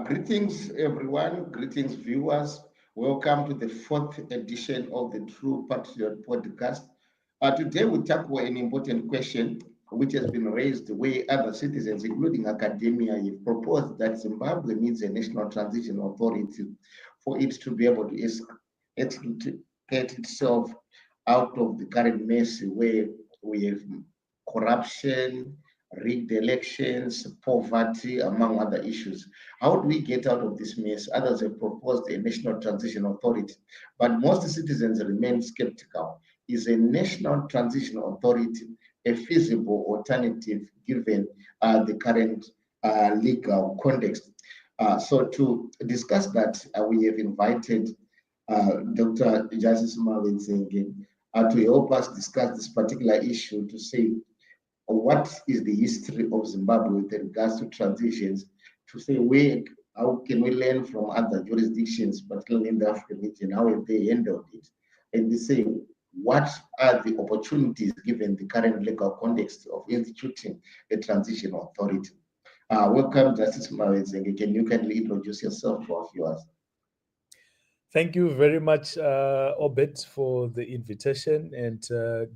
Greetings, everyone. Greetings, viewers. Welcome to the fourth edition of the True Patriot podcast. Today, we tackle an important question which has been raised where other citizens, including academia, have proposed that Zimbabwe needs a national transition authority for it to be able to extricate itself out of the current mess where we have corruption, rigged elections, poverty, among other issues. How do we get out of this mess? Others have proposed a national transition authority, but most citizens remain skeptical. Is a national transition authority a feasible alternative given the current legal context? So to discuss that, we have invited Dr. Justice Mavedzenge to help us discuss this particular issue, to say what is the history of Zimbabwe with regards to transitions, to say how can we learn from other jurisdictions, particularly in the African region, how have they handled it, and to say what are the opportunities given the current legal context of instituting a transition authority. Welcome, Justice Mavedzenge. Can you kindly introduce yourself to our viewers? Thank you very much, Obed, for the invitation, and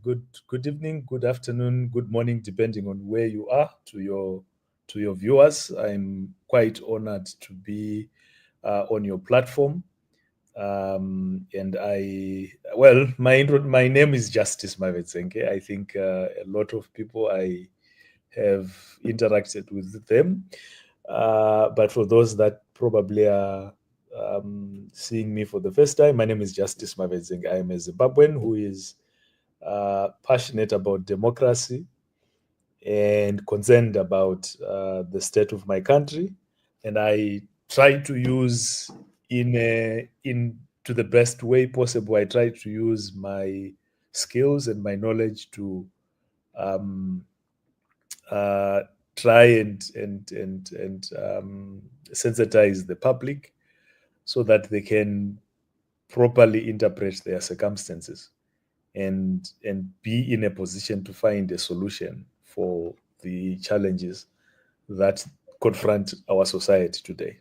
good evening, good afternoon, good morning, depending on where you are, to your viewers. I'm quite honored to be on your platform, and my name is Justice Mavedzenge. I think a lot of people I have interacted with them, but for those that probably are seeing me for the first time, my name is Justice Mavedzenge. I am a Zimbabwean who is passionate about democracy and concerned about the state of my country, and I try to use to the best way possible. I try to use my skills and my knowledge to try and sensitize the public so that they can properly interpret their circumstances and be in a position to find a solution for the challenges that confront our society today.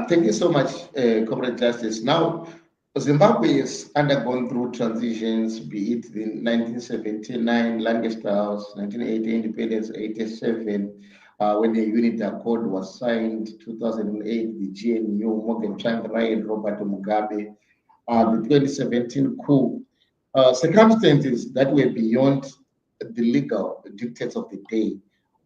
Thank you so much, Comrade Justice. Now, Zimbabwe has undergone through transitions, be it the 1979 Lancaster House, 1980 independence, 87, when the Unity Accord was signed, 2008, the GNU, Morgan Tsvangirai, and Robert Mugabe, the 2017 coup, circumstances that were beyond the legal dictates of the day,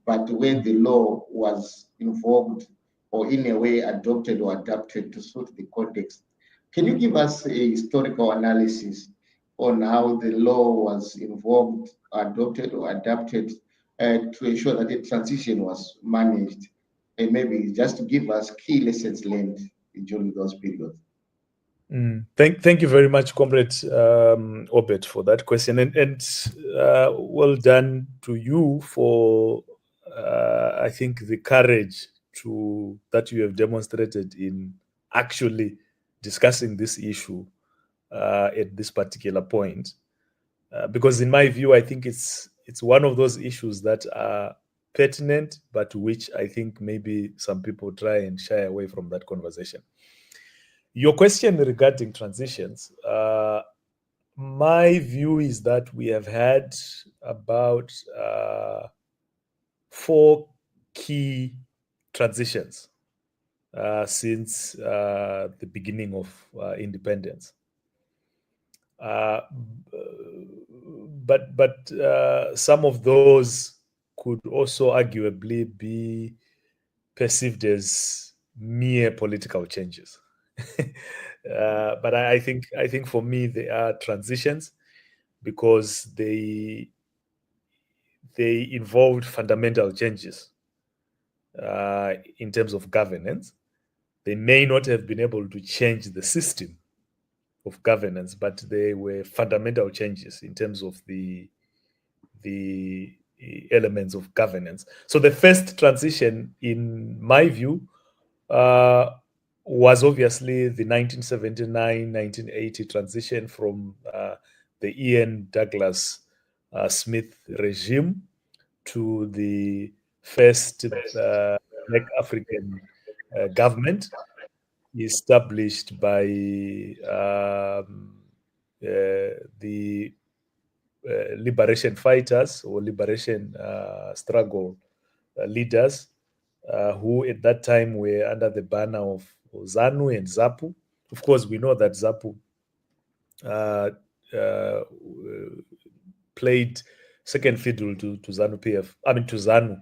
but where the law was involved or in a way adopted or adapted to suit the context. Can you give us a historical analysis on how the law was involved, adopted, or adapted to ensure that the transition was managed, and maybe just to give us key lessons learned during those periods? Thank you very much, Comrade Obed, for that question, and well done to you for I think the courage that you have demonstrated in actually discussing this issue at this particular point, because in my view, I think it's one of those issues that are pertinent, but which I think maybe some people try and shy away from that conversation. Your question regarding transitions, my view is that we have had about 4 key transitions since the beginning of independence. But some of those could also arguably be perceived as mere political changes. But I think for me they are transitions because they involved fundamental changes in terms of governance. They may not have been able to change the system of governance, but they were fundamental changes in terms of the elements of governance. So the first transition, in my view, was obviously the 1979-1980 transition from the Ian Douglas Smith regime to the first Black African government established by the liberation fighters or liberation struggle leaders who at that time were under the banner of ZANU and ZAPU. Of course, we know that ZAPU played second fiddle to ZANU PF. I mean to ZANU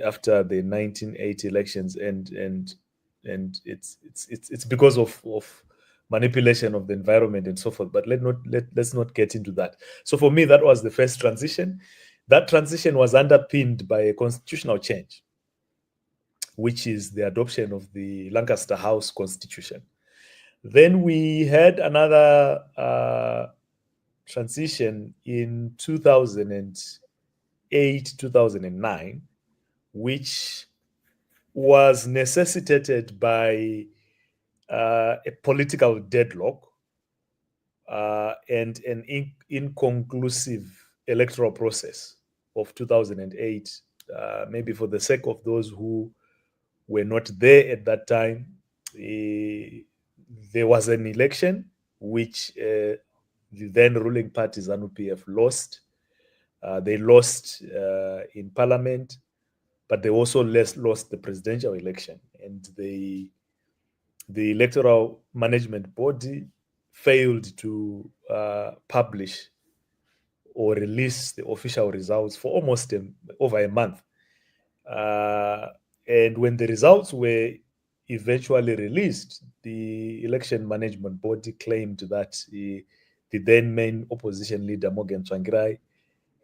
after the 1980 elections, and it's because of manipulation of the environment and so forth. But let's not get into that. So for me, that was the first transition. That transition was underpinned by a constitutional change, which is the adoption of the Lancaster House Constitution. Then we had another transition in 2008, 2009, which was necessitated by a political deadlock and an inconclusive electoral process of 2008. Maybe for the sake of those who were not there at that time, there was an election which the then ruling party ZANU-PF lost. They lost in parliament, but they also lost the presidential election, and the electoral management body failed to publish or release the official results for almost over a month. And when the results were eventually released, the election management body claimed that the then main opposition leader, Morgan Tsvangirai,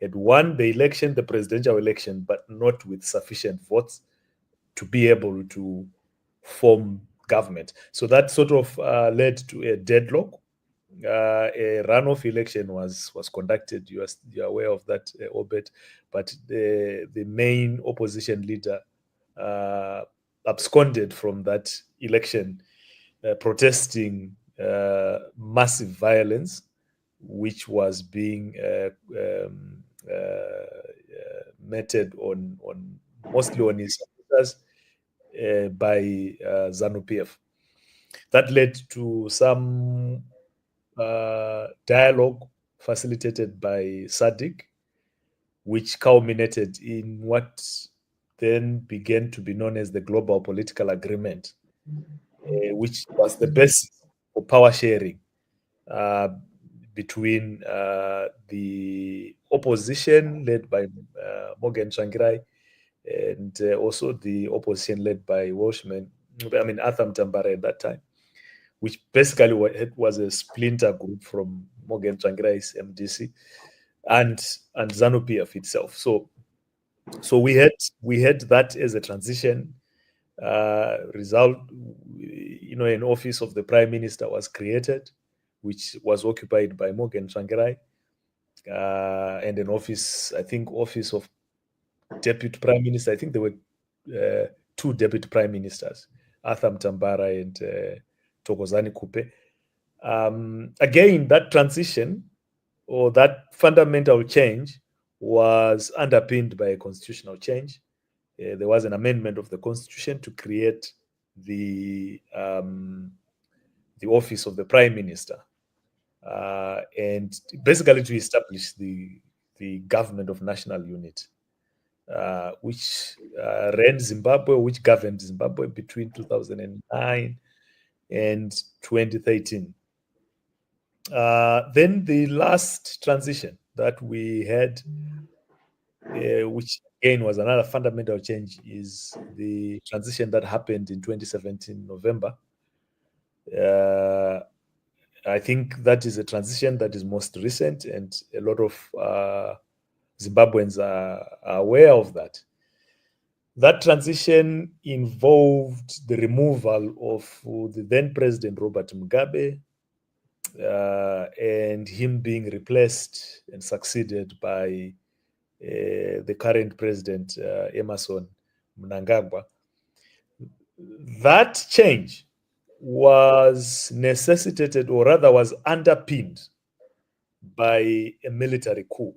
had won the election, the presidential election, but not with sufficient votes to be able to form government. So that sort of led to a deadlock. A runoff election was conducted. You are aware of that, Obed. But the main opposition leader absconded from that election, protesting massive violence, which was being meted on mostly on his supporters by ZANU-PF. That led to some dialogue facilitated by SADC, which culminated in what then began to be known as the Global Political Agreement, which was the basis for power sharing between the opposition led by Morgan Tsvangirai and also the opposition led by Arthur Mtambara at that time, which basically was a splinter group from Morgan Tsvangirai's MDC and ZANU-PF itself. So we had that as a transition result. An office of the Prime Minister was created, which was occupied by Morgan Tsvangirai, and an office of Deputy Prime Minister. I think there were two Deputy Prime Ministers, Arthur Mtambara and Thokozani Kupe. Again, that transition or that fundamental change was underpinned by a constitutional change. There was an amendment of the constitution to create the office of the Prime Minister, and basically to establish the government of national unity, which ran Zimbabwe, which governed Zimbabwe between 2009 and 2013. Then the last transition that we had, which again was another fundamental change, is the transition that happened in 2017 November, I think that is a transition that is most recent, and a lot of Zimbabweans are aware of that. That transition involved the removal of the then President Robert Mugabe and him being replaced and succeeded by the current President Emerson Mnangagwa. That change was necessitated, or rather was underpinned, by a military coup,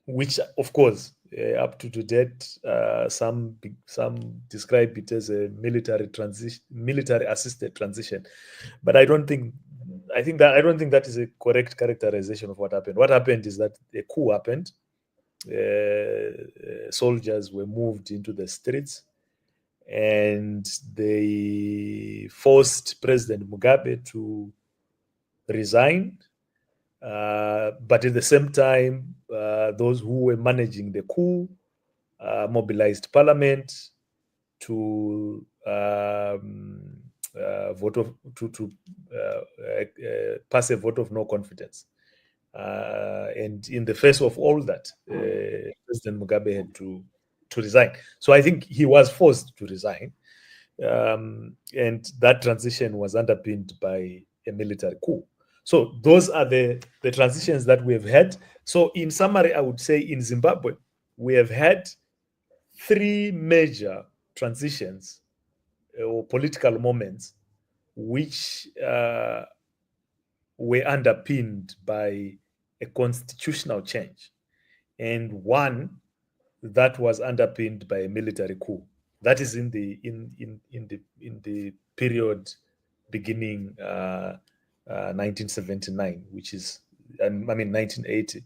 which, of course, up to date, some describe it as a military-assisted transition, but I don't think that is a correct characterization of what happened. What happened is that a coup happened. Soldiers were moved into the streets, and they forced President Mugabe to resign. But at the same time, those who were managing the coup mobilized parliament to pass a vote of no confidence. And in the face of all that, President Mugabe had to resign. So I think he was forced to resign. And that transition was underpinned by a military coup. So those are the transitions that we have had. So in summary, I would say in Zimbabwe, we have had three major transitions or political moments which were underpinned by a constitutional change, and one that was underpinned by a military coup. That is in the period beginning 1979, which is 1980,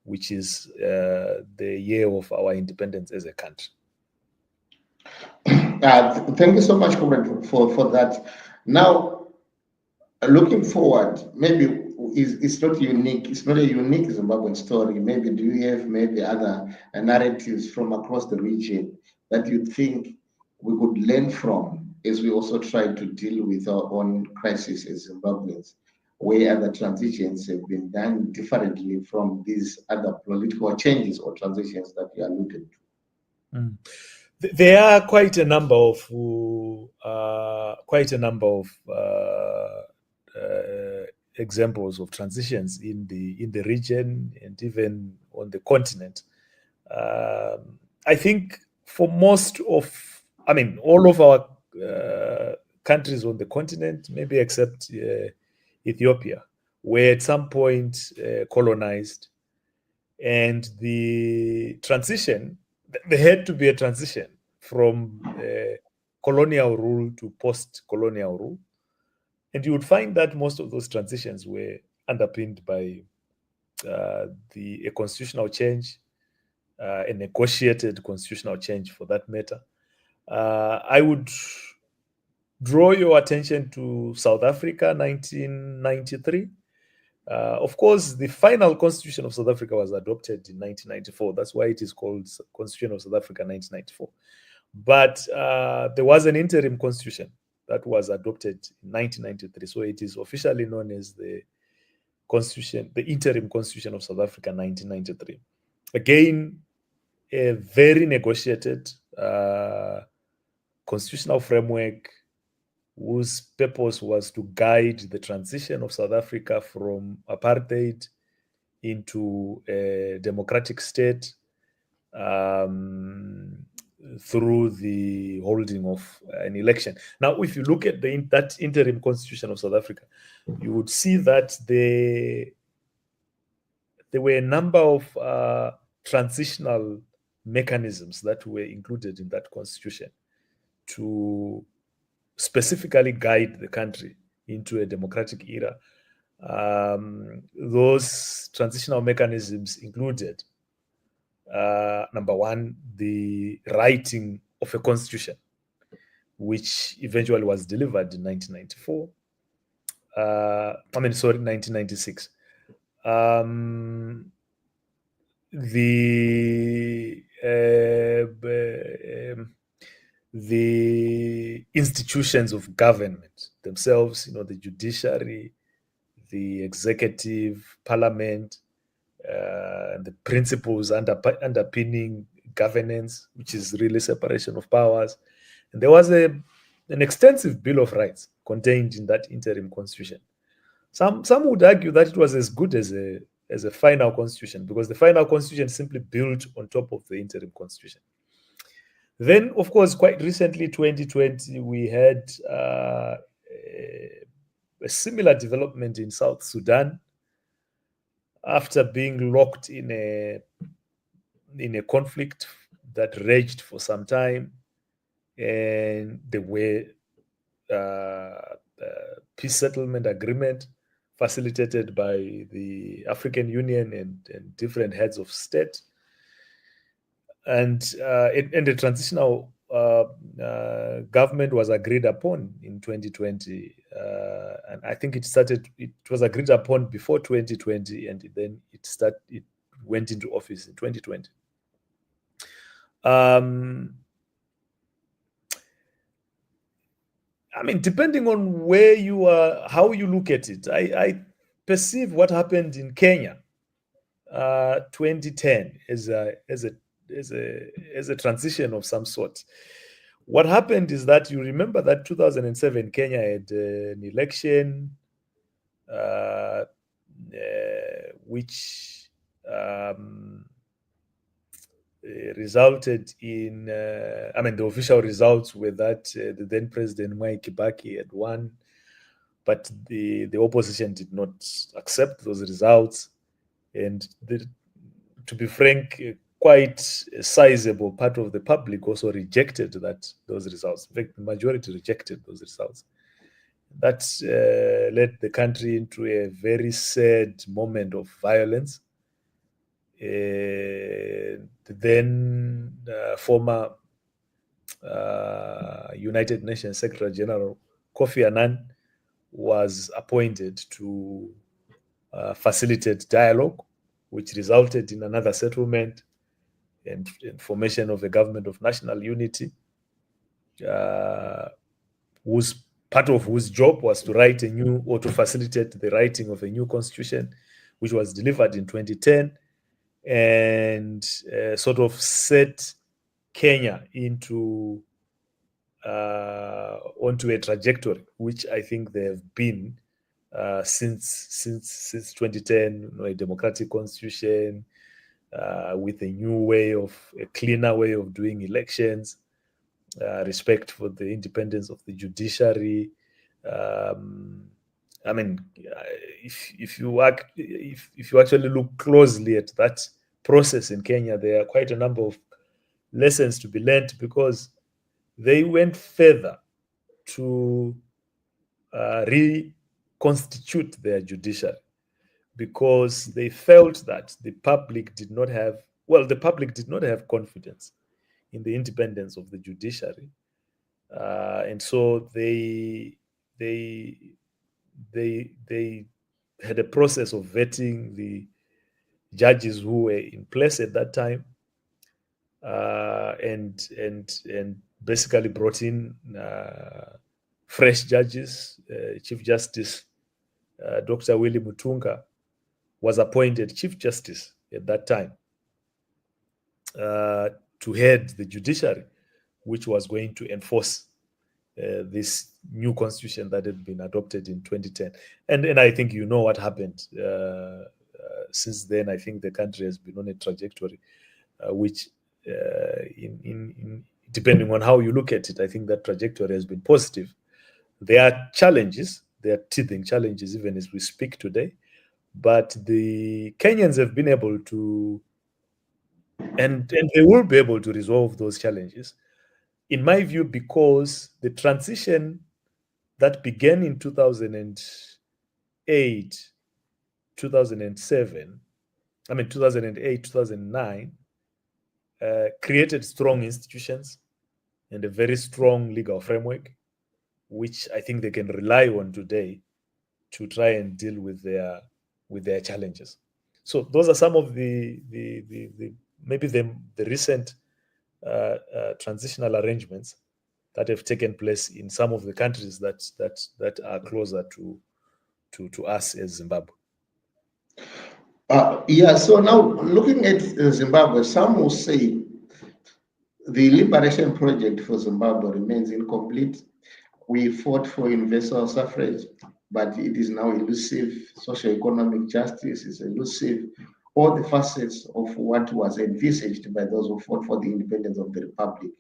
which is the year of our independence as a country. Thank you so much, Comrade, for that. Now, looking forward, maybe it's not unique. It's not a unique Zimbabwean story. Maybe do you have maybe other narratives from across the region that you think we could learn from as we also try to deal with our own crisis as Zimbabweans, where other transitions have been done differently from these other political changes or transitions that you alluded to? There are quite a number of examples of transitions in the region and even on the continent. I think for all of our countries on the continent, maybe except Ethiopia, were at some point colonized, and the transition, there had to be a transition from colonial rule to post-colonial rule. And you would find that most of those transitions were underpinned by a constitutional change, a negotiated constitutional change for that matter. I would draw your attention to South Africa, 1993. Of course, the final constitution of South Africa was adopted in 1994. That's why it is called Constitution of South Africa 1994. But there was an interim constitution that was adopted in 1993. So it is officially known as the interim constitution of South Africa 1993. Again, a very negotiated constitutional framework whose purpose was to guide the transition of South Africa from apartheid into a democratic state through the holding of an election. Now, if you look at that interim constitution of South Africa, you would see that there were a number of transitional mechanisms that were included in that constitution to specifically guide the country into a democratic era. Those transitional mechanisms included, number one, the writing of a constitution, which eventually was delivered in 1994. 1996. the institutions of government themselves, the judiciary, the executive, parliament, the principles underpinning governance, which is really separation of powers. And there was an extensive Bill of Rights contained in that interim constitution. Some would argue that it was as good as a final constitution, because the final constitution simply built on top of the interim constitution. Then, of course, quite recently, 2020, we had a similar development in South Sudan after being locked in a conflict that raged for some time, and there were peace settlement agreement facilitated by the African Union and different heads of state, and the transitional government was agreed upon in 2020, and I think it was agreed upon before 2020, and then it went into office in 2020. I mean, depending on where you are, how you look at it, I perceive what happened in Kenya, 2010, as a transition of some sort. What happened is that, you remember that 2007 Kenya had an election which resulted in, the official results were that the then President Mwai Kibaki had won, but the opposition did not accept those results. And to be frank, quite a sizable part of the public also rejected those results. In fact, the majority rejected those results. That led the country into a very sad moment of violence. Then former United Nations Secretary General Kofi Annan was appointed to facilitate dialogue, which resulted in another settlement and formation of a government of national unity, part of whose job was to write to facilitate the writing of a new constitution, which was delivered in 2010, and sort of set Kenya onto a trajectory, which I think they have been since 2010, a democratic constitution with a cleaner way of doing elections, respect for the independence of the judiciary. If you actually look closely at that process in Kenya, there are quite a number of lessons to be learned, because they went further to reconstitute their judiciary, because they felt that the public did not have confidence in the independence of the judiciary, and so they had a process of vetting the judges who were in place at that time, and basically brought in fresh judges. Chief Justice Dr. Willie Mutunga was appointed Chief Justice at that time to head the judiciary, which was going to enforce this new constitution that had been adopted in 2010. And I think you know what happened. Since then, I think the country has been on a trajectory which, depending on how you look at it, I think that trajectory has been positive. There are challenges, there are teething challenges even as we speak today, but the Kenyans have been able to, and they will be able to resolve those challenges, in my view, because the transition that began in 2008, 2009, created strong institutions and a very strong legal framework, which I think they can rely on today to try and deal with their challenges. So those are some of the maybe the recent transitional arrangements that have taken place in some of the countries that are closer to us as Zimbabwe. Yeah, so now looking at Zimbabwe, some will say the liberation project for Zimbabwe remains incomplete. We fought for universal suffrage, but it is now elusive. Socio-economic justice is elusive. All the facets of what was envisaged by those who fought for the independence of the republic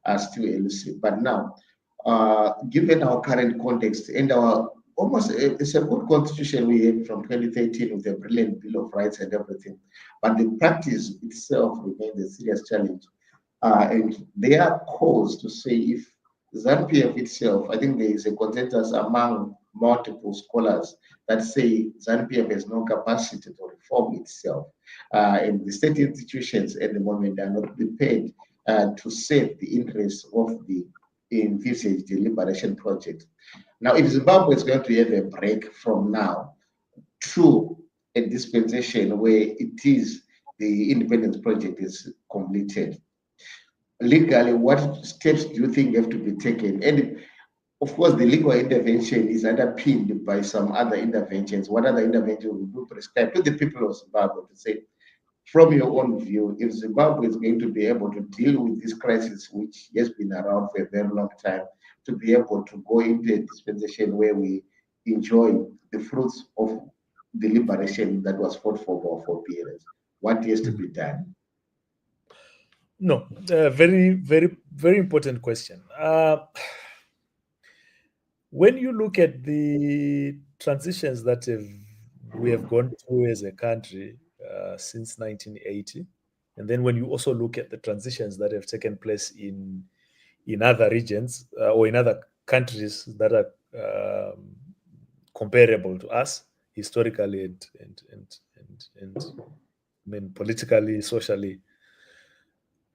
are still elusive. But now, given our current context and our it's a good constitution we have from 2013 with a brilliant Bill of Rights and everything, but the practice itself remains a serious challenge. And there are calls to say if ZANU-PF itself, I think there is a consensus among multiple scholars that say ZANU-PF has no capacity to reform itself. And the state institutions at the moment are not prepared to save the interests of the envisaged liberation project. Now, if Zimbabwe is going to have a break from now to a dispensation where it is the independence project is completed, legally, what steps do you think have to be taken? And of course, the legal intervention is underpinned by some other interventions. What other interventions will you prescribe to the people of Zimbabwe to say, from your own view, if Zimbabwe is going to be able to deal with this crisis, which has been around for a very long time, to be able to go into a dispensation where we enjoy the fruits of the liberation that was fought for periods, what has to be done? No, very, very, very important question. When you look at the transitions that we have gone through as a country since 1980, and then when you also look at the transitions that have taken place in other regions or in other countries that are comparable to us historically and I mean politically, socially,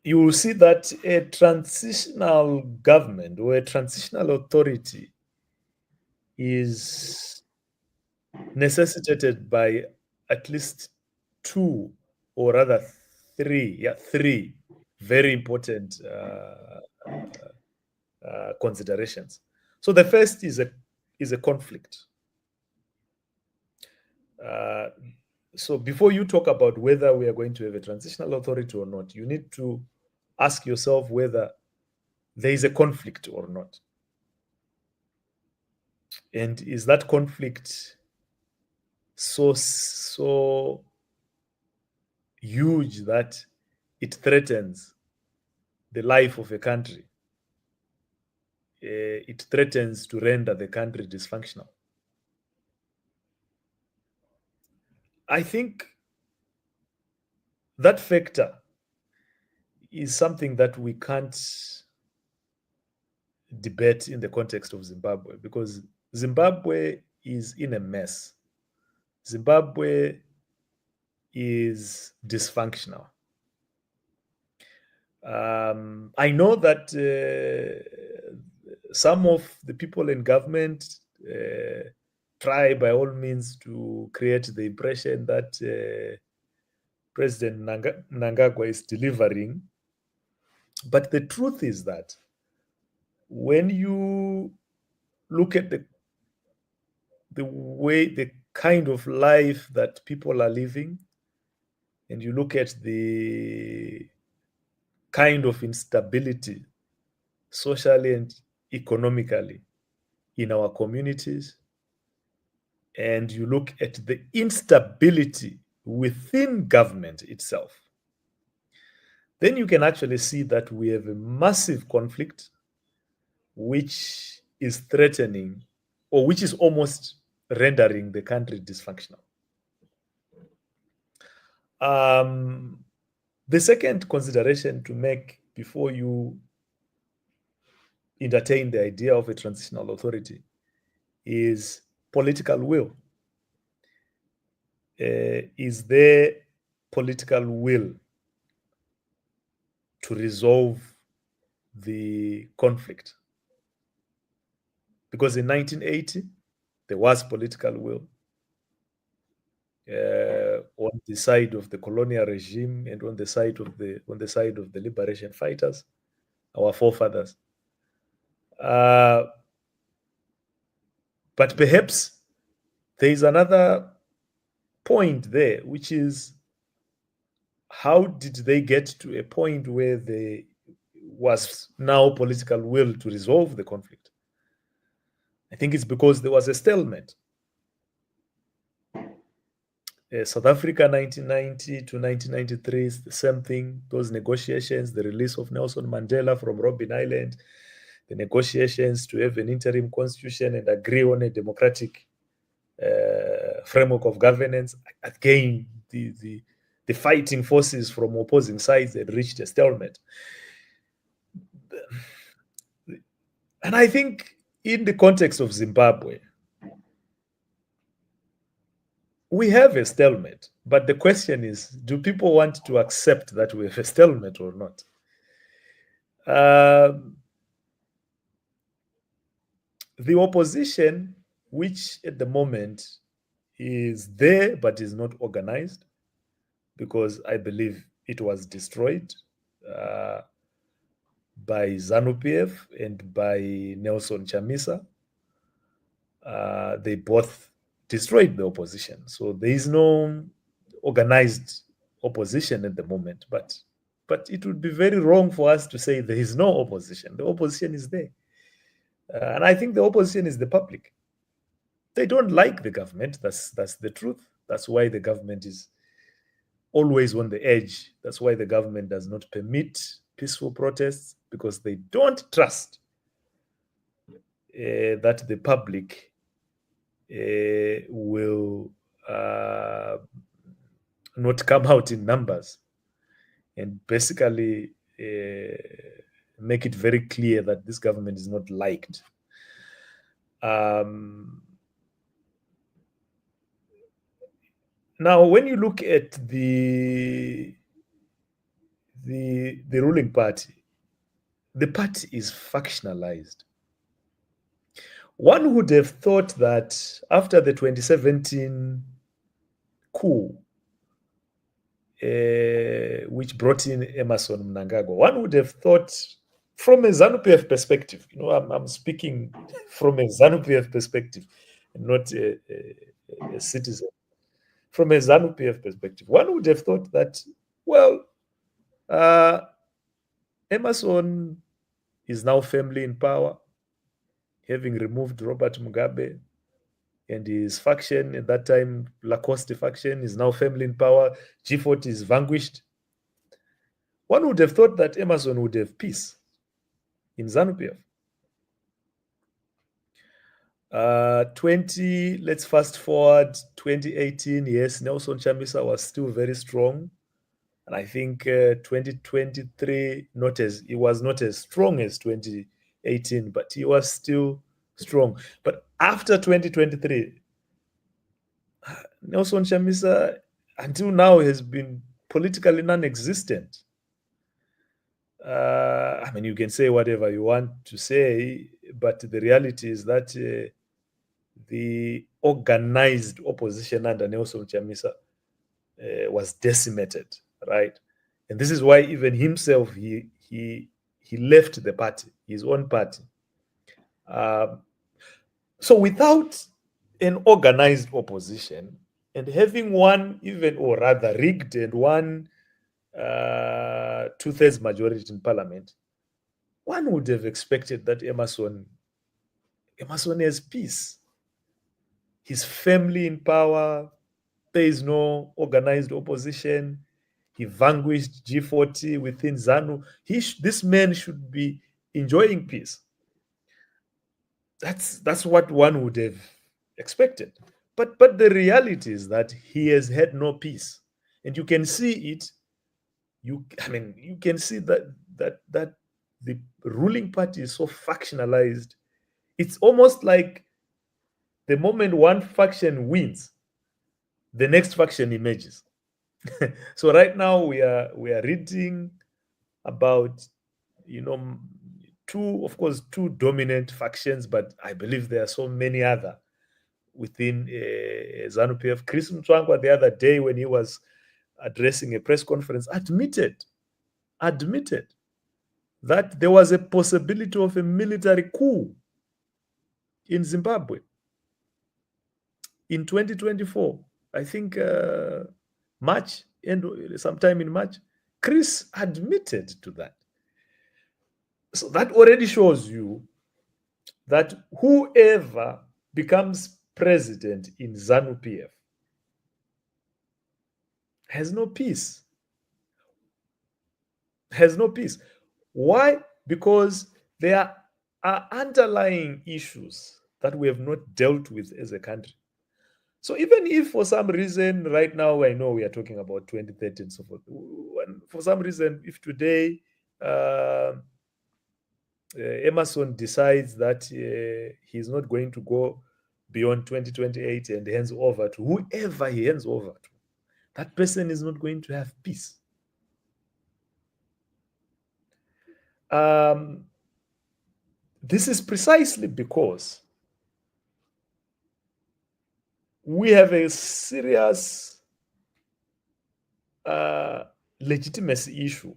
you will see that a transitional government or a transitional authority is necessitated by at least two or rather three very important considerations. So the first is a conflict. So before you talk about whether we are going to have a transitional authority or not, you need to ask yourself whether there is a conflict or not. And is that conflict so huge that it threatens the life of a country? It threatens to render the country dysfunctional. I think that factor is something that we can't debate in the context of Zimbabwe, because Zimbabwe is in a mess. Zimbabwe is dysfunctional. I know that some of the people in government try by all means to create the impression that President Mnangagwa is delivering. But the truth is that when you look at the way, the kind of life that people are living, and you look at the kind of instability socially and economically in our communities, and you look at the instability within government itself, then you can actually see that we have a massive conflict which is threatening, or which is almost rendering the country dysfunctional. The second consideration to make before you entertain the idea of a transitional authority is political will. Is there political will to resolve the conflict? Because in 1980, there was political will on the side of the colonial regime and on the side of the liberation fighters, our forefathers. But perhaps there is another point there, which is how did they get to a point where there was now political will to resolve the conflict? I think it's because there was a stalemate. South Africa 1990 to 1993 is the same thing. Those negotiations, the release of Nelson Mandela from Robben Island, the negotiations to have an interim constitution and agree on a democratic framework of governance. Again, the fighting forces from opposing sides had reached a stalemate. And I think in the context of Zimbabwe, we have a stalemate, but the question is, do people want to accept that we have a stalemate or not? The opposition, which at the moment is there but is not organized, because I believe it was destroyed by ZANU-PF and by Nelson Chamisa. They both destroyed the opposition. So there is no organized opposition at the moment. But it would be very wrong for us to say there is no opposition. The opposition is there. And I think the opposition is the public. They don't like the government. That's the truth. That's why the government is always on the edge. That's why the government does not permit peaceful protests, because they don't trust that the public will not come out in numbers and basically make it very clear that this government is not liked. Now, when you look at the ruling party, the party is factionalized. One would have thought that after the 2017 coup, which brought in Emmerson Mnangagwa, one would have thought, from a ZANU-PF perspective, I'm speaking from a ZANU-PF perspective, not a citizen. From a ZANU-PF perspective, one would have thought that, well, Emmerson is now firmly in power, having removed Robert Mugabe, and his faction at that time, Lacoste faction, is now firmly in power. G40 is vanquished. One would have thought that Emmerson would have peace in ZANU-PF. Let's fast forward 2018. Yes, Nelson Chamisa was still very strong. And I think 2023, he was not as strong as 2018, but he was still strong. But after 2023, Nelson Chamisa, until now, has been politically non-existent. I mean, you can say whatever you want to say, but the reality is that the organized opposition under Nelson Chamisa was decimated, right? And this is why even himself, he left the party, his own party. So without an organized opposition and having one, even, or rather rigged and one two-thirds majority in parliament, one would have expected that Emmerson has peace. He's firmly in power. There is no organized opposition. He vanquished G40 within ZANU. This man should be enjoying peace. That's what one would have expected. But the reality is that he has had no peace, and you can see it. You can see that the ruling party is so factionalized. It's almost like the moment one faction wins, the next faction emerges. So right now we are reading about two dominant factions, but I believe there are so many other within ZANU-PF. Chris Mtswangwa the other day, when he was addressing a press conference, admitted that there was a possibility of a military coup in Zimbabwe in 2024. I think March, and sometime in March, Chris admitted to that. So that already shows you that whoever becomes president in ZANU-PF has no peace. Has no peace. Why? Because there are underlying issues that we have not dealt with as a country. So even if for some reason right now, I know we are talking about 2030 and so forth, for some reason, if today Emerson decides that he's not going to go beyond 2028 and hands over to whoever he hands over to, that person is not going to have peace. This is precisely because we have a serious legitimacy issue,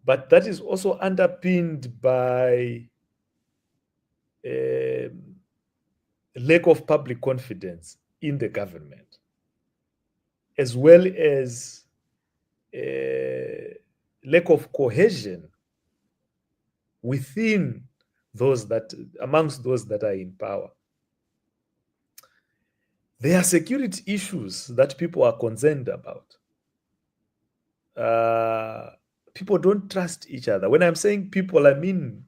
but that is also underpinned by lack of public confidence in the government, as well as lack of cohesion within those that, amongst those that are in power. There are security issues that people are concerned about. People don't trust each other. When I'm saying people, I mean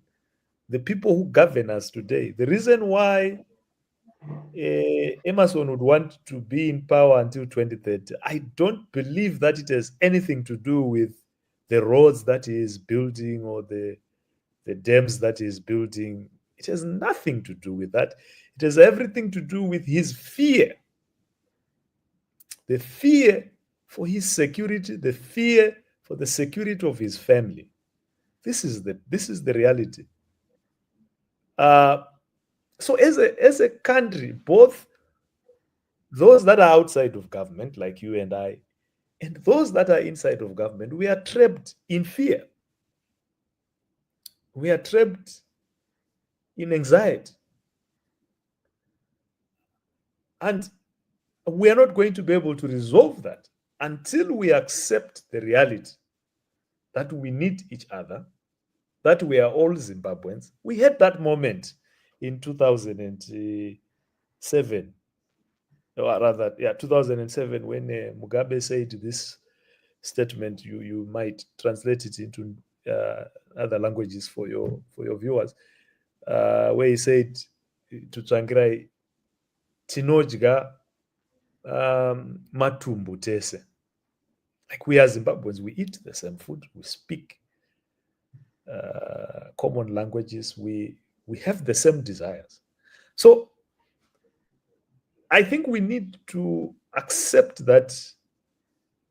the people who govern us today. The reason why Emerson would want to be in power until 2030, I don't believe that it has anything to do with the roads that he is building or the dams that he is building. It has nothing to do with that. It has everything to do with his fear. The fear for his security, the fear for the security of his family. This is the reality. So as a country, both those that are outside of government, like you and I, and those that are inside of government, we are trapped in fear. We are trapped in anxiety. And we are not going to be able to resolve that until we accept the reality that we need each other, that we are all Zimbabweans. We had that moment in 2007, or rather, 2007, when Mugabe said this statement. You might translate it into other languages for your viewers, where he said to Tsvangirai, tinodya matumbu tese. Like, we are Zimbabweans, we eat the same food, we speak common languages, we have the same desires. So I think we need to accept that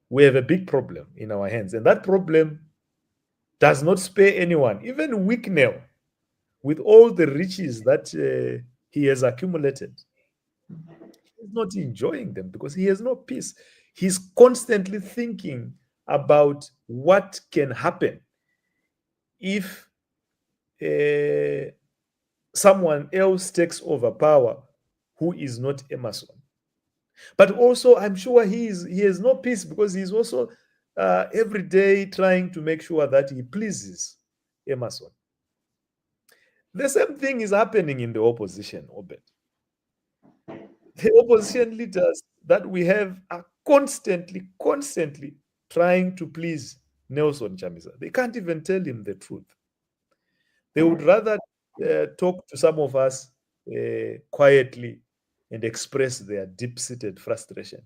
we have a big problem in our hands, and that problem does not spare anyone. Even Wicknell, with all the riches that he has accumulated, he's not enjoying them because he has no peace. He's constantly thinking about what can happen if someone else takes over power who is not Emerson. But also, I'm sure he has no peace because he's also every day trying to make sure that he pleases Emerson. The same thing is happening in the opposition, Obed. The opposition leaders that we have are constantly trying to please Nelson Chamisa. They can't even tell him the truth. They would rather talk to some of us quietly and express their deep-seated frustration.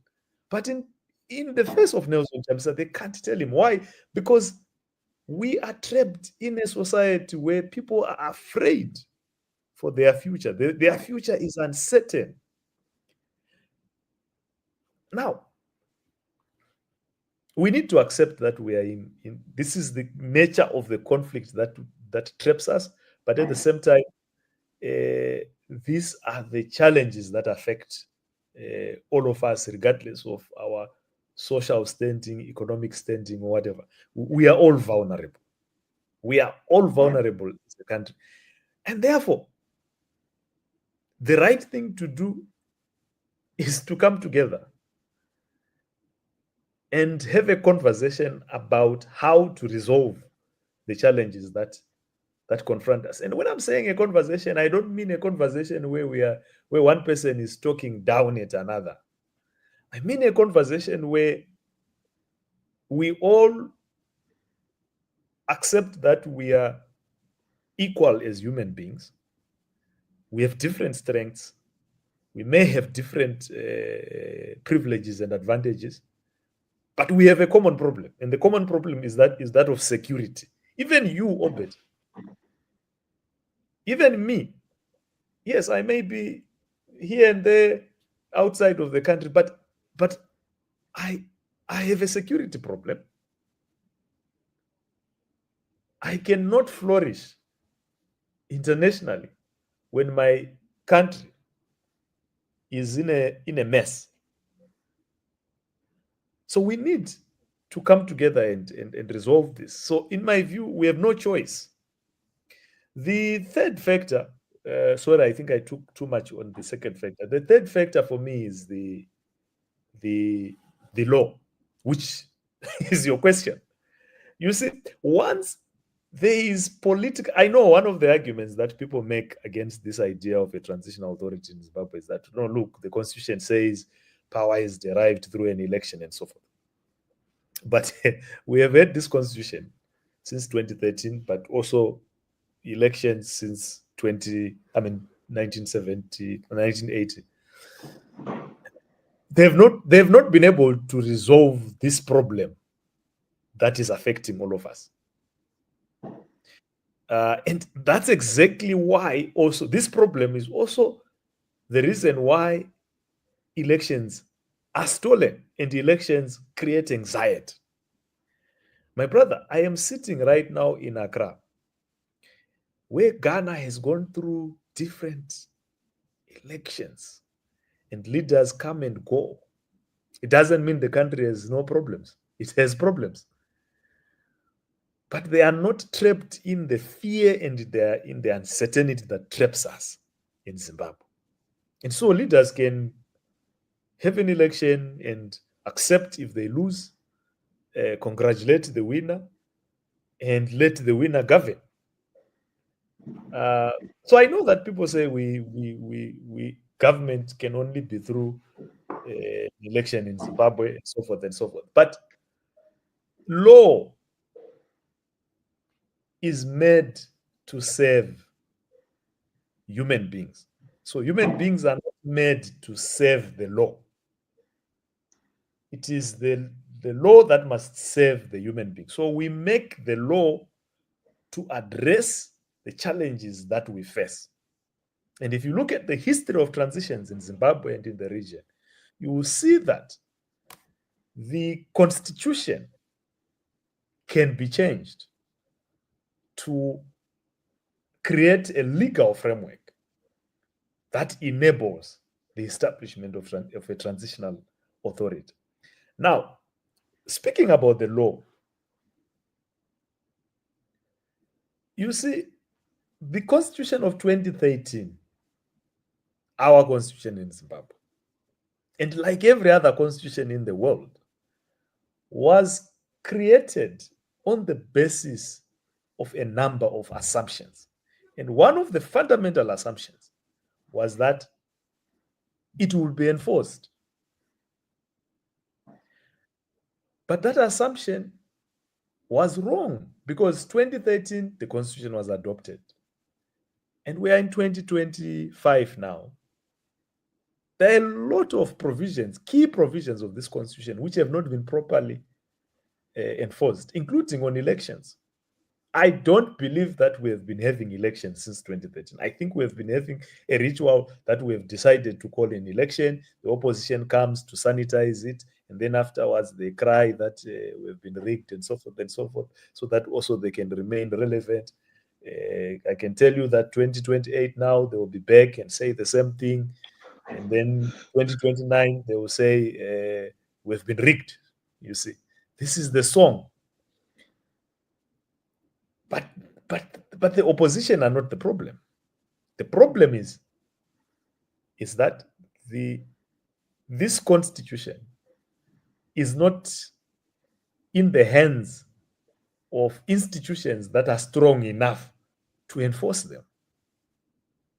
But in the face of Nelson Chamisa, they can't tell him. Why? Because we are trapped in a society where people are afraid for their future. Their future is uncertain. Now, we need to accept that we are in this is the nature of the conflict that traps us, but at the same time, these are the challenges that affect all of us, regardless of our social standing, economic standing, or whatever. We are all vulnerable. We are all vulnerable as a country. And therefore, the right thing to do is to come together and have a conversation about how to resolve the challenges that confront us. And when I'm saying a conversation, I don't mean a conversation where one person is talking down at another. I mean a conversation where we all accept that we are equal as human beings. We have different strengths. We may have different privileges and advantages, but we have a common problem. And the common problem is that of security. Even you, Obed, even me, yes, I may be here and there outside of the country, but I have a security problem. I cannot flourish internationally when my country is in a mess. So we need to come together and resolve this. So in my view, we have no choice. The third factor, sorry, I think I took too much on the second factor. The third factor for me is the law, which is your question. You see, once there is political, I know one of the arguments that people make against this idea of a transitional authority in Zimbabwe is that, no, look, the constitution says power is derived through an election and so forth. But we have had this constitution since 2013, but also elections since 1970, 1980. They have not been able to resolve this problem that is affecting all of us. And that's exactly why also this problem is also the reason why elections are stolen and elections create anxiety. My brother, I am sitting right now in Accra, where Ghana has gone through different elections and leaders come and go. It doesn't mean the country has no problems. It has problems. But they are not trapped in the fear and in the uncertainty that traps us in Zimbabwe. And so leaders can have an election and accept if they lose, congratulate the winner, and let the winner govern. So I know that people say we government can only be through election in Zimbabwe and so forth and so forth. But law is made to serve human beings. So human beings are not made to serve the law. It is the law that must serve the human being. So we make the law to address the challenges that we face. And if you look at the history of transitions in Zimbabwe and in the region, you will see that the constitution can be changed to create a legal framework that enables the establishment of a transitional authority. Now, speaking about the law, you see, the constitution of 2013, our constitution in Zimbabwe, and like every other constitution in the world, was created on the basis of a number of assumptions. And one of the fundamental assumptions was that it will be enforced. But that assumption was wrong because 2013, the constitution was adopted. And we are in 2025 now. There are a lot of provisions, key provisions of this constitution, which have not been properly enforced, including on elections. I don't believe that we have been having elections since 2013. I think we have been having a ritual that we have decided to call an election. The opposition comes to sanitize it, and then afterwards they cry that we've been rigged and so forth, so that also they can remain relevant. I can tell you that 2028 now, they will be back and say the same thing. And then 2029, they will say we've been rigged. you see. This is the song. But the opposition are not the problem. The problem is that this constitution is not in the hands of institutions that are strong enough to enforce them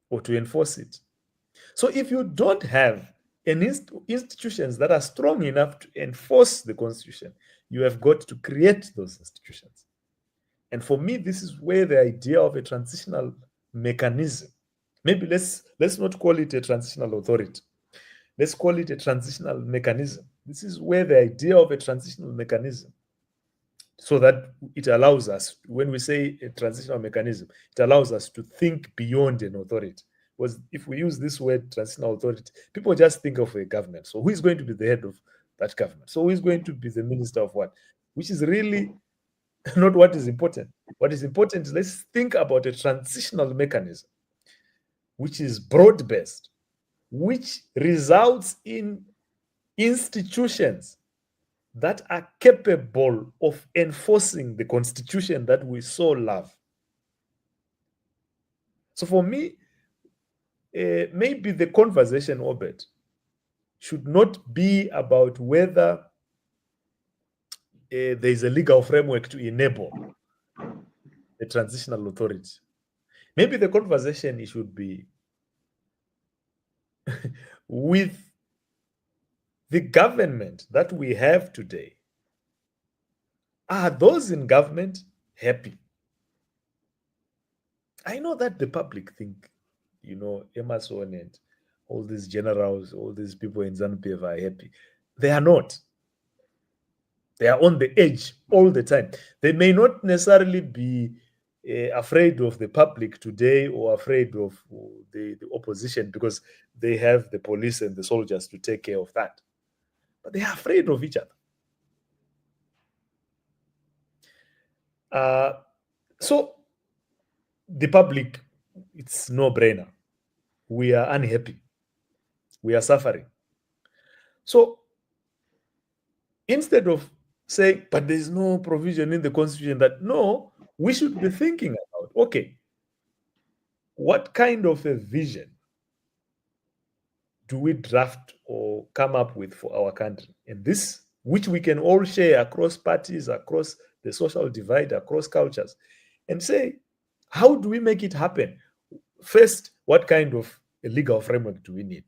or to enforce it. So if you don't have institutions that are strong enough to enforce the constitution, you have got to create those institutions. And for me, this is where the idea of a transitional mechanism, maybe let's not call it a transitional authority. Let's call it a transitional mechanism. This is where the idea of a transitional mechanism, so that it allows us, when we say a transitional mechanism, it allows us to think beyond an authority. Because if we use this word transitional authority, people just think of a government. So who is going to be the head of that government? So who is going to be the minister of what? Which is really not what is important. What is important is let's think about a transitional mechanism, which is broad-based, which results in institutions that are capable of enforcing the constitution that we so love. So for me, maybe the conversation, Obed, should not be about whether there is a legal framework to enable the transitional authority. Maybe the conversation should be with the government that we have today. Are those in government happy? I know that the public think, Emerson and all these generals, all these people in ZANU-PF are happy. They are not. They are on the edge all the time. They may not necessarily be afraid of the public today or afraid of the opposition because they have the police and the soldiers to take care of that. But they are afraid of each other. So the public, it's no-brainer. We are unhappy. We are suffering. So instead of saying, but there's no provision in the constitution that, no, we should be thinking about, okay, what kind of a vision do we draft or come up with for our country? And this, which we can all share across parties, across the social divide, across cultures, and say, how do we make it happen? First, what kind of a legal framework do we need?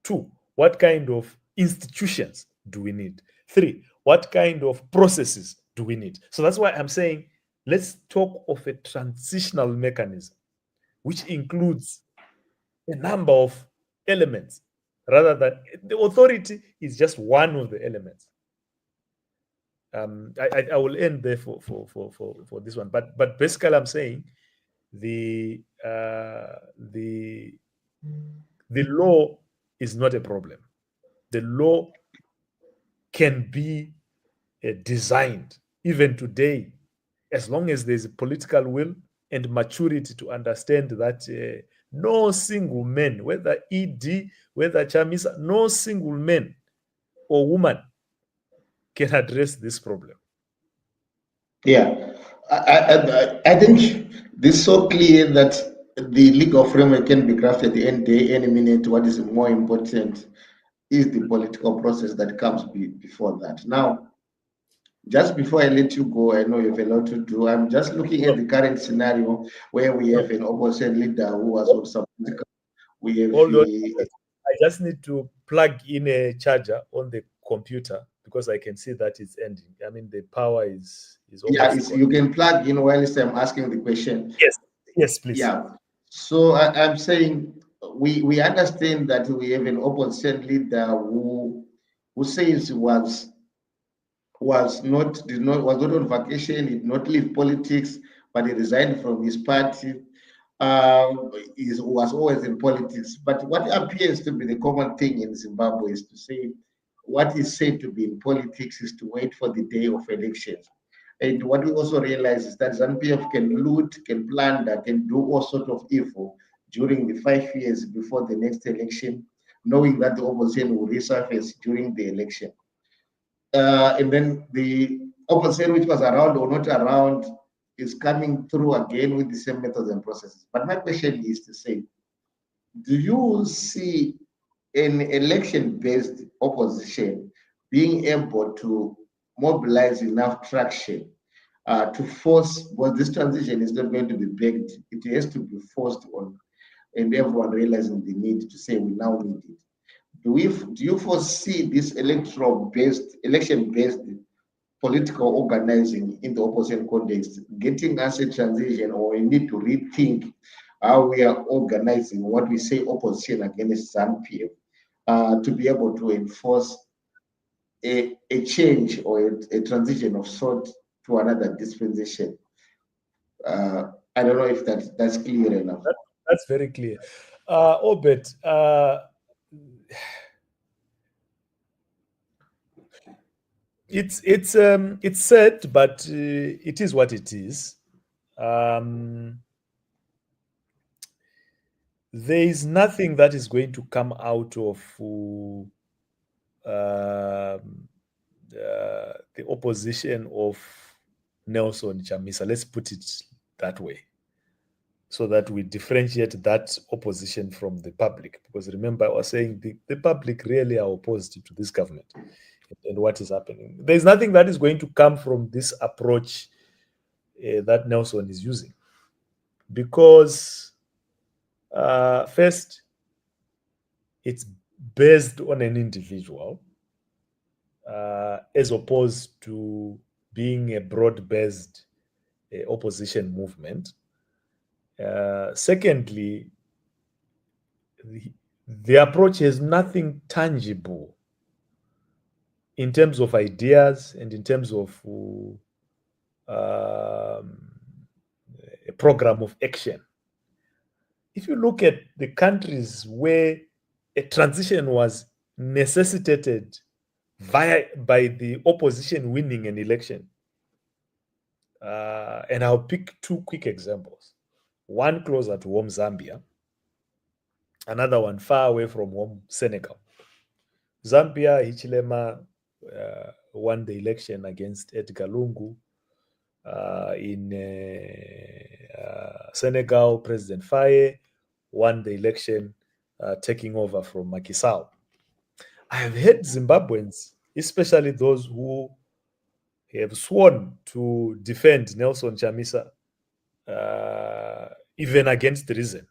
2, what kind of institutions do we need? 3, what kind of processes do we need? So that's why I'm saying, let's talk of a transitional mechanism, which includes a number of elements, rather than the authority is just one of the elements. I will end there for this one, but basically I'm saying the law is not a problem. The law can be designed even today, as long as there's a political will and maturity to understand that no single man, whether ED, whether Chamisa, no single man or woman can address this problem. Yeah, I think this is so clear that the legal framework can be crafted at the end day, any minute. What is more important is the political process that comes before that. Now, just before I let you go, I know you have a lot to do. I'm just looking at the current scenario where we have an opposition leader who was also political. We have I just need to plug in a charger on the computer because I can see that it's ending. I mean, the power is almost you can plug in whilst I'm asking the question. Yes, please. Yeah. So I'm saying we understand that we have an opposition leader who says was not on vacation, did not leave politics, but he resigned from his party. Was always in politics. But what appears to be the common thing in Zimbabwe is to say what is said to be in politics is to wait for the day of elections. And what we also realize is that ZANU-PF can loot, can plunder, can do all sorts of evil during the 5 years before the next election, knowing that the opposition will resurface during the election. and then the opposition, which was around or not around, is coming through again with the same methods and processes. But my question is to say, do you see an election-based opposition being able to mobilize enough traction to force, well, this transition is not going to be begged, it has to be forced on, and everyone realizing the need to say we now need it. Do you foresee this electoral-based, election-based political organizing in the opposition context getting us a transition, or we need to rethink how we are organizing what we say opposition against ZANU-PF to be able to enforce a change or a transition of sort to another dispensation? I don't know if that's clear enough. That's very clear. Obed, it's sad, but it is what it is. There is nothing that is going to come out of the opposition of Nelson Chamisa. Let's put it that way, so that we differentiate that opposition from the public. Because remember, I was saying the public really are opposed to this government and what is happening. There's nothing that is going to come from this approach that Nelson is using. Because first, it's based on an individual as opposed to being a broad-based opposition movement. Secondly, the approach has nothing tangible in terms of ideas and in terms of a program of action. If you look at the countries where a transition was necessitated by the opposition winning an election, and I'll pick two quick examples. One closer to home, Zambia. Another one far away from home, Senegal. Zambia, Hichilema won the election against Edgar Lungu. In Senegal, President Faye won the election, taking over from Macky Sall. I have heard Zimbabweans, especially those who have sworn to defend Nelson Chamisa, even against reason.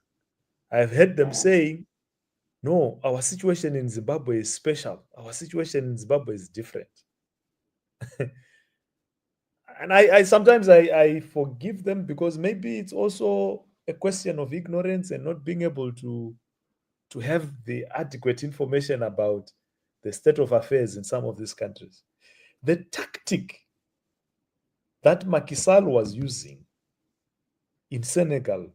I've heard them saying, no, our situation in Zimbabwe is special. Our situation in Zimbabwe is different. And I sometimes I forgive them, because maybe it's also a question of ignorance and not being able to have the adequate information about the state of affairs in some of these countries. The tactic that Macky Sall was using in Senegal,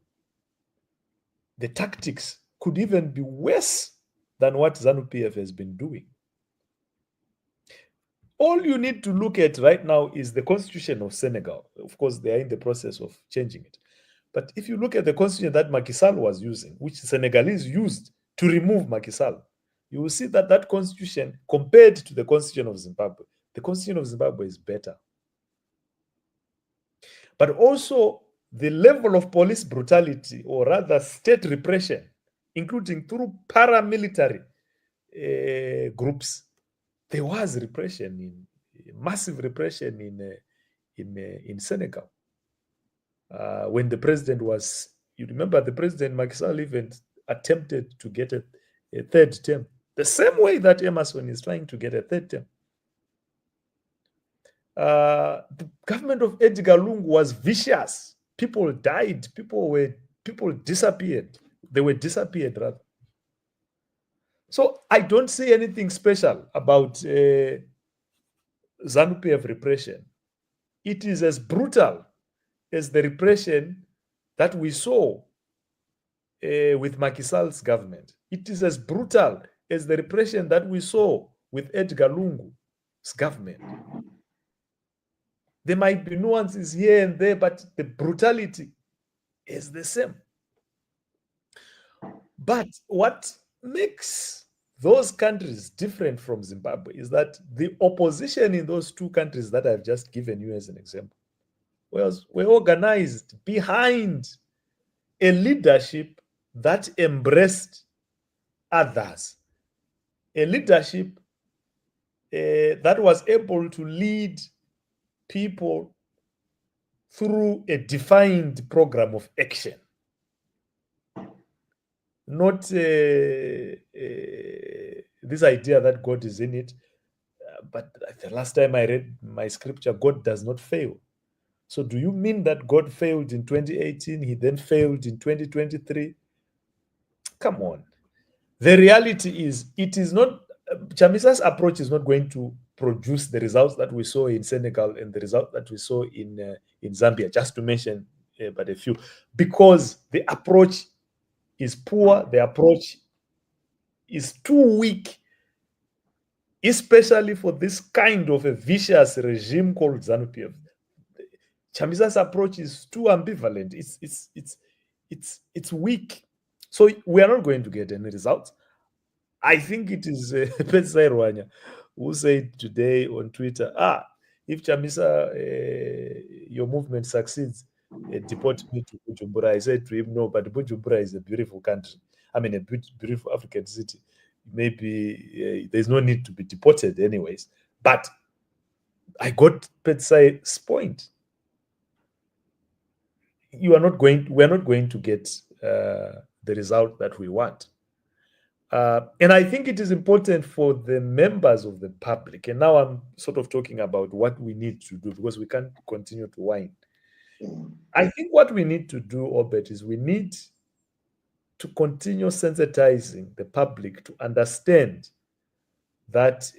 the tactics could even be worse than what ZANU-PF has been doing. All you need to look at right now is the constitution of Senegal. Of course, they are in the process of changing it. But if you look at the constitution that Macky Sall was using, which Senegalese used to remove Macky Sall, you will see that that constitution, compared to the constitution of Zimbabwe, the constitution of Zimbabwe is better. But also, the level of police brutality, or rather state repression, including through paramilitary groups, there was repression, massive repression in Senegal. When the president was, you remember, the president Macky Sall even attempted to get a third term, the same way that Emerson is trying to get a third term. The government of Edgar Lungu was vicious. People died. People disappeared. They were disappeared, rather. So I don't see anything special about ZANU-PF repression. It is as brutal as the repression that we saw with Macky Sall's government. It is as brutal as the repression that we saw with Edgar Lungu's government. There might be nuances here and there, but the brutality is the same. But what makes those countries different from Zimbabwe is that the opposition in those two countries that I've just given you as an example were organized behind a leadership that embraced others, a leadership that was able to lead people through a defined program of action, not this idea that God is in it. But the last time I read my scripture, God does not fail. So do you mean that God failed in 2018? He then failed in 2023? Come on. The reality is, it is not, Chamisa's approach is not going to produce the results that we saw in Senegal and the result that we saw in Zambia, just to mention but a few, because the approach is poor, the approach is too weak, especially for this kind of a vicious regime called ZANU-PF. Chamisa's approach is too ambivalent. It's weak. So we are not going to get any results. I think it is Petsai Rwanya who said today on Twitter, if Chamisa, your movement succeeds, deport me to Bujumbura. I said to him, no, but Bujumbura is a beautiful country. I mean, a beautiful African city. Maybe there's no need to be deported anyways. But I got Petsai's point. We're not going to get the result that we want. And I think it is important for the members of the public, and now I'm sort of talking about what we need to do, because we can't continue to whine. I think what we need to do, Obet, is we need to continue sensitizing the public to understand that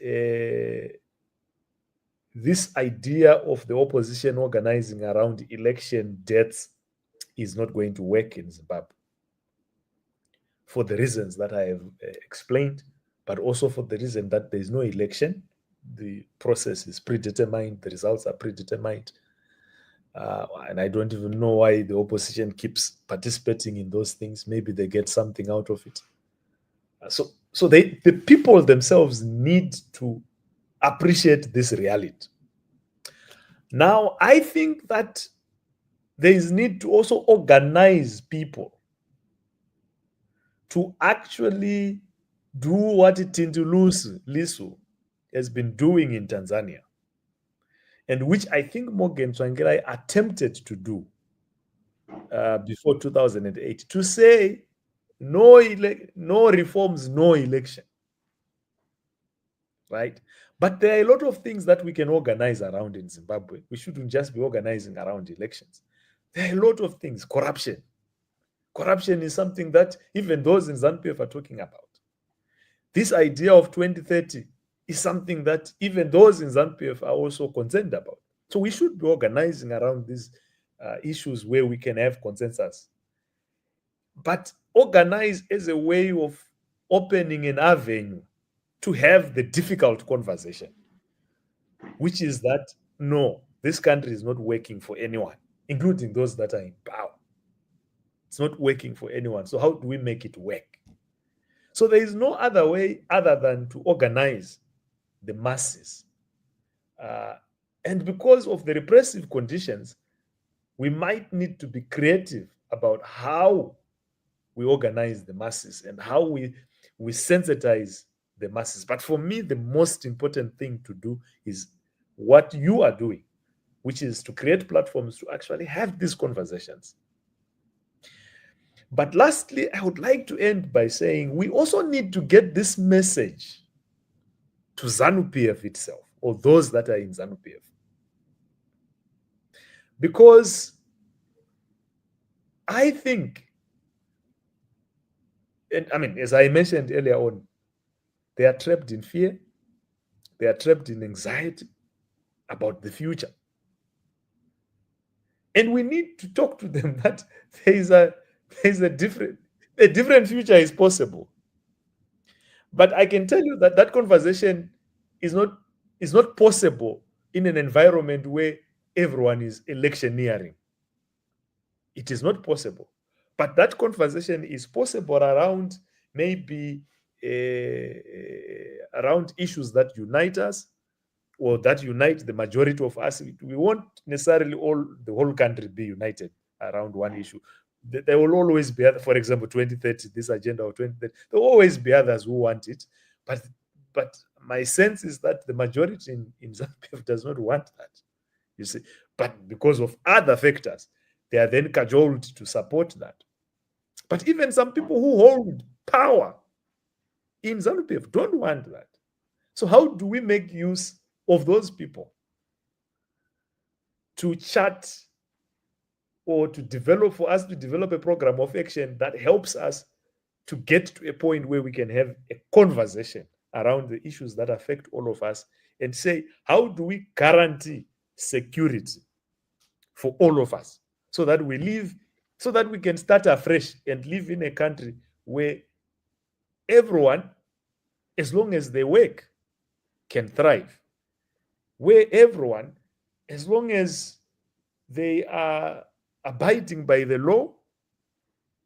this idea of the opposition organizing around election dates is not going to work in Zimbabwe, for the reasons that I have explained, but also for the reason that there is no election. The process is predetermined, the results are predetermined. And I don't even know why the opposition keeps participating in those things. Maybe they get something out of it. So the people themselves need to appreciate this reality. Now, I think that there is need to also organize people to actually do what Tindu Lissu has been doing in Tanzania, and which I think Morgan Tsvangirai attempted to do before 2008, to say no reforms, no election, right? But there are a lot of things that we can organize around in Zimbabwe. We shouldn't just be organizing around elections. There are a lot of things. Corruption is something that even those in ZANU-PF are talking about. This idea of 2030 is something that even those in ZANU-PF are also concerned about. So we should be organizing around these issues where we can have consensus. But organize as a way of opening an avenue to have the difficult conversation, which is that, no, this country is not working for anyone, including those that are in power. It's not working for anyone. So how do we make it work? So there is no other way other than to organize the masses. And because of the repressive conditions, we might need to be creative about how we organize the masses and how we sensitize the masses. But for me, the most important thing to do is what you are doing, which is to create platforms to actually have these conversations. But lastly, I would like to end by saying we also need to get this message to ZANU-PF itself, or those that are in ZANU-PF. Because I think, and I mean, as I mentioned earlier on, they are trapped in fear, they are trapped in anxiety about the future. And we need to talk to them that there is a different future is possible. But I can tell you that that conversation is not possible in an environment where everyone is electioneering. It is not possible. But that conversation is possible around maybe around issues that unite us, or that unite the majority of us. We won't necessarily the whole country be united around one issue. There will always be other, for example, 2030, this agenda of 2030, there will always be others who want it. But my sense is that the majority in Zambia does not want that, you see. But because of other factors, they are then cajoled to support that. But even some people who hold power in Zambia don't want that. So how do we make use of those people to chat, or to develop, for us to develop a program of action that helps us to get to a point where we can have a conversation around the issues that affect all of us, and say, how do we guarantee security for all of us, so that we can start afresh and live in a country where everyone, as long as they work, can thrive, where everyone, as long as they are abiding by the law,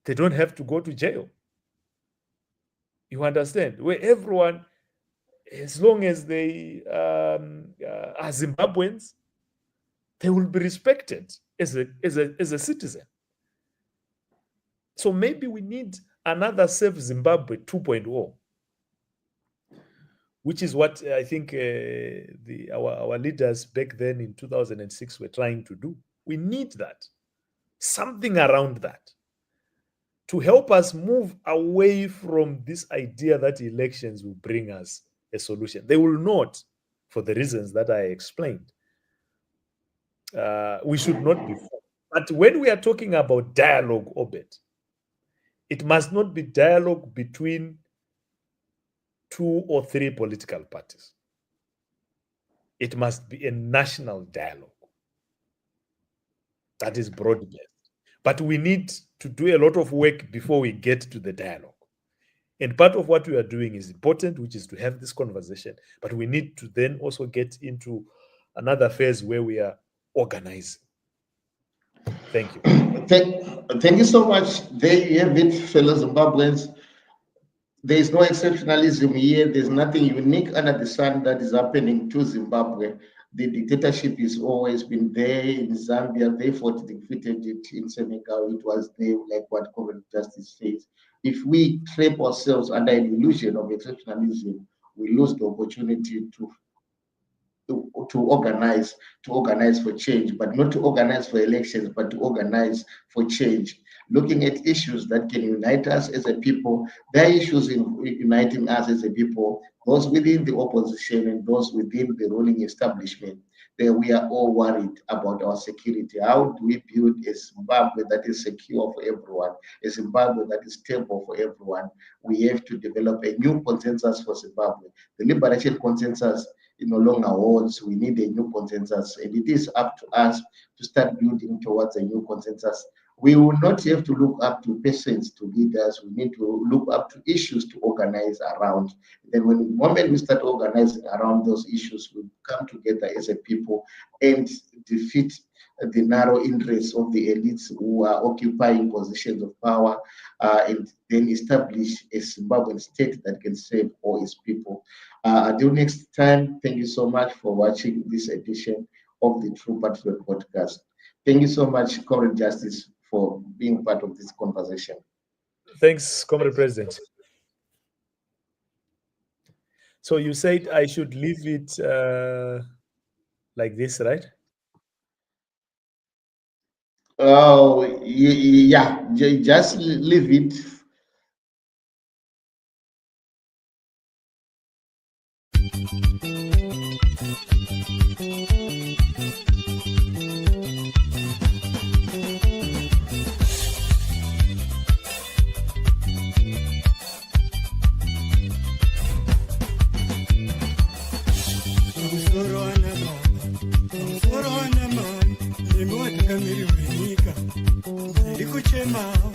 they don't have to go to jail. You understand? Where everyone, as long as they are Zimbabweans, they will be respected as a citizen. So maybe we need another Save Zimbabwe 2.0, which is what I think our leaders back then in 2006 were trying to do. We need that, something around that, to help us move away from this idea that elections will bring us a solution. They will not, for the reasons that I explained. We should not be. But when we are talking about dialogue, Obed, it must not be dialogue between 2 or 3 political parties. It must be a national dialogue that is broad-based. But we need to do a lot of work before we get to the dialogue. And part of what we are doing is important, which is to have this conversation. But we need to then also get into another phase where we are organizing. Thank you. Thank you so much. There you have it, fellow Zimbabweans. There is no exceptionalism here. There's nothing unique under the sun that is happening to Zimbabwe. The dictatorship has always been there in Zambia. They fought, defeated it in Senegal. It was there, like what Comrade Justice says. If we trap ourselves under an illusion of exceptionalism, we lose the opportunity to organize for change, but not to organize for elections, but to organize for change. Looking at issues that can unite us as a people. There are issues in uniting us as a people, those within the opposition and those within the ruling establishment. There we are all worried about our security. How do we build a Zimbabwe that is secure for everyone, a Zimbabwe that is stable for everyone? We have to develop a new consensus for Zimbabwe. The liberation consensus no longer holds. We need a new consensus, and it is up to us to start building towards a new consensus. We will not have to look up to persons, to leaders. We need to look up to issues to organize around. Then when the moment we start organizing around those issues, we come together as a people and defeat the narrow interests of the elites who are occupying positions of power, and then establish a Zimbabwean state that can serve all its people. Until next time, thank you so much for watching this edition of the True Patriot Podcast. Thank you so much, Comrade Justice, for being part of this conversation. Thanks, Comrade President. So you said I should leave it like this, right? Oh, yeah, just leave it. Ndikuchema